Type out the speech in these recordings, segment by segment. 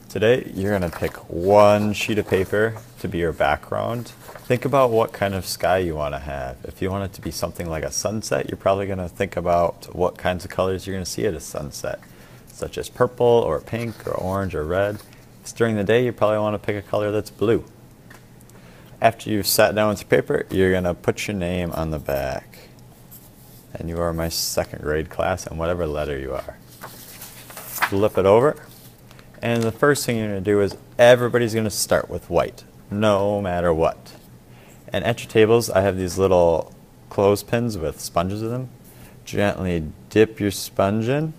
Today, you're going to pick one sheet of paper to be your background. Think about what kind of sky you want to have. If you want it to be something like a sunset, you're probably going to think about what kinds of colors you're going to see at a sunset, such as purple or pink or orange or red. If it's during the day, you probably want to pick a color that's blue. After you've sat down with your paper, you're going to put your name on the back. And you are my second grade class in whatever letter you are. Flip it over. And the first thing you're going to do is everybody's going to start with white, no matter what. And at your tables, I have these little clothespins with sponges in them. Gently dip your sponge in,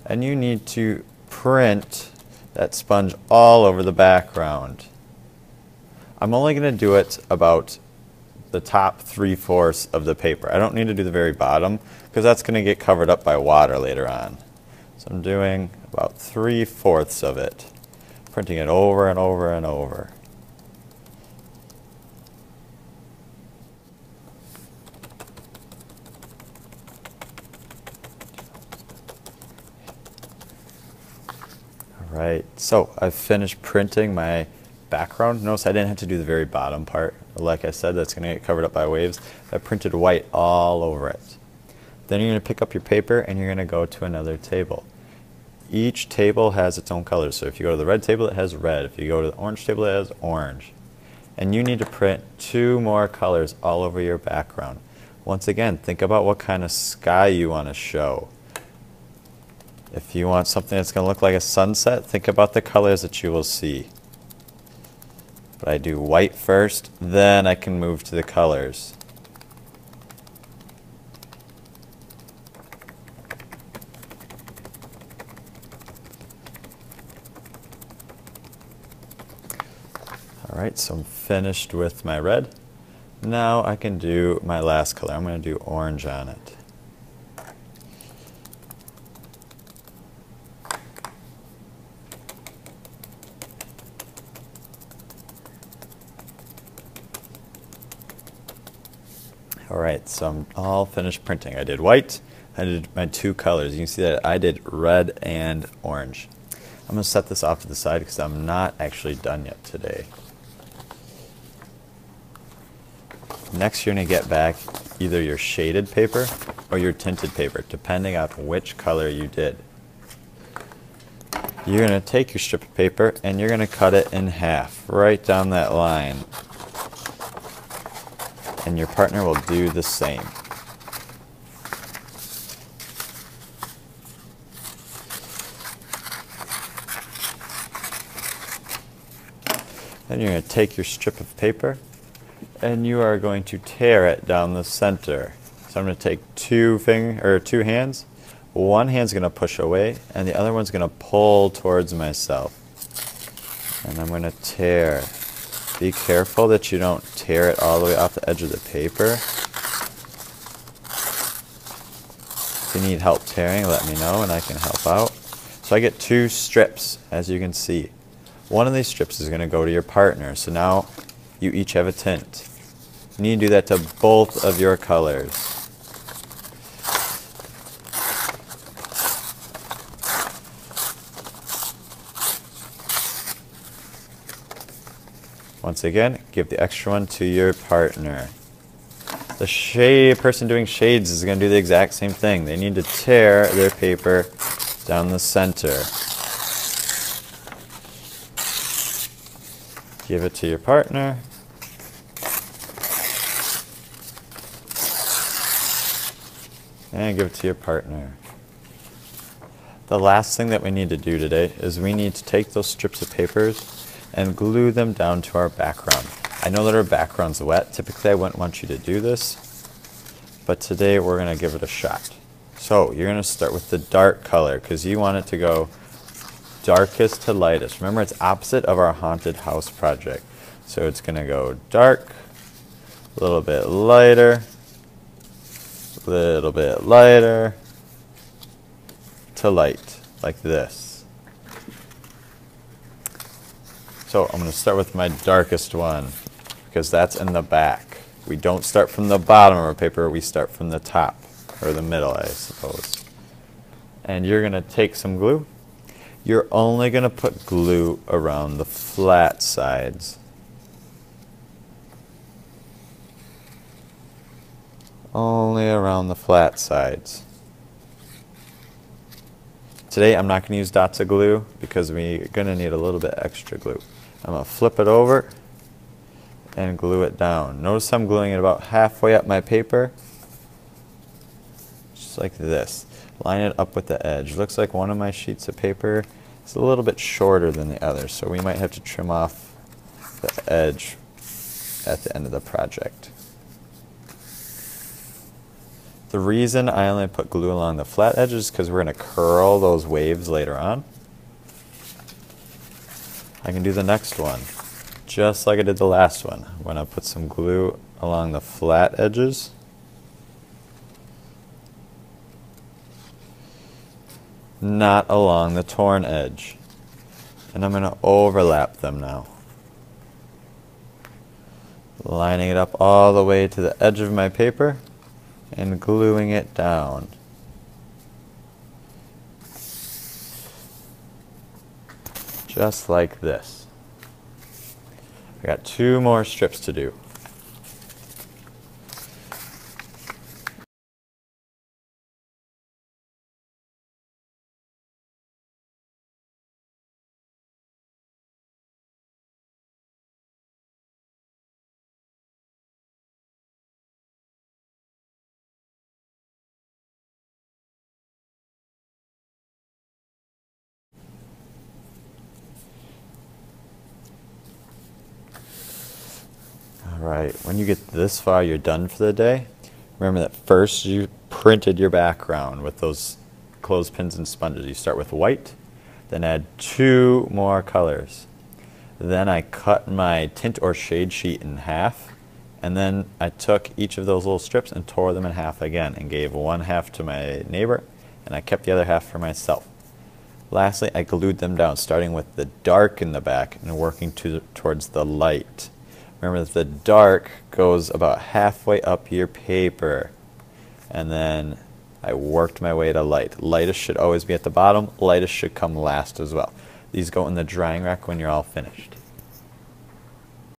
and you need to print that sponge all over the background. I'm only going to do it about the top 3/4 of the paper. I don't need to do the very bottom because that's going to get covered up by water later on. So I'm doing about 3/4 of it, printing it over and over and over. Alright, so I've finished printing my background. Notice I didn't have to do the very bottom part. Like I said, that's going to get covered up by waves. I printed white all over it. Then you're going to pick up your paper and you're going to go to another table. Each table has its own colors. So if you go to the red table, it has red. If you go to the orange table, it has orange. And you need to print 2 more colors all over your background. Once again, think about what kind of sky you want to show. If you want something that's going to look like a sunset, think about the colors that you will see. But I do white first, then I can move to the colors. Alright, so I'm finished with my red. Now I can do my last color. I'm going to do orange on it. Alright, so I'm all finished printing. I did white, I did my 2 colors. You can see that I did red and orange. I'm going to set this off to the side because I'm not actually done yet today. Next, you're going to get back either your shaded paper or your tinted paper, depending on which color you did. You're going to take your strip of paper and you're going to cut it in half, right down that line. And your partner will do the same. Then you're going to take your strip of paper and you are going to tear it down the center. So I'm going to take 2 hands. One hand's going to push away and the other one's going to pull towards myself. And I'm going to tear. Be careful that you don't tear it all the way off the edge of the paper. If you need help tearing, let me know and I can help out. So I get 2 strips, as you can see. One of these strips is going to go to your partner, so now you each have a tint. You need to do that to both of your colors. Once again, give the extra one to your partner. The person doing shades is going to do the exact same thing. They need to tear their paper down the center. Give it to your partner. And give it to your partner. The last thing that we need to do today is we need to take those strips of papers and glue them down to our background. I know that our background's wet. Typically I wouldn't want you to do this, but today we're going to give it a shot. So you're going to start with the dark color because you want it to go darkest to lightest. Remember, it's opposite of our haunted house project. So it's going to go dark, a little bit lighter, a little bit lighter, to light, like this. So I'm going to start with my darkest one because that's in the back. We don't start from the bottom of our paper, we start from the top, or the middle, I suppose. And you're going to take some glue You're only going to put glue around the flat sides. Only around the flat sides. Today I'm not going to use dots of glue because we're going to need a little bit extra glue. I'm going to flip it over and glue it down. Notice I'm gluing it about halfway up my paper. Just like this. Line it up with the edge. Looks like one of my sheets of paper is a little bit shorter than the other, so we might have to trim off the edge at the end of the project. The reason I only put glue along the flat edges is because we're going to curl those waves later on. I can do the next one just like I did the last one. I'm going to put some glue along the flat edges. Not along the torn edge. And I'm going to overlap them now. Lining it up all the way to the edge of my paper and gluing it down. Just like this. I got 2 more strips to do. Alright, when you get this far, you're done for the day. Remember that first you printed your background with those clothespins and sponges. You start with white, then add 2 more colors. Then I cut my tint or shade sheet in half, and then I took each of those little strips and tore them in half again and gave 1 half to my neighbor, and I kept the other half for myself. Lastly, I glued them down, starting with the dark in the back and working towards the light. Remember that the dark goes about halfway up your paper. And then I worked my way to light. Lightest should always be at the bottom. Lightest should come last as well. These go in the drying rack when you're all finished.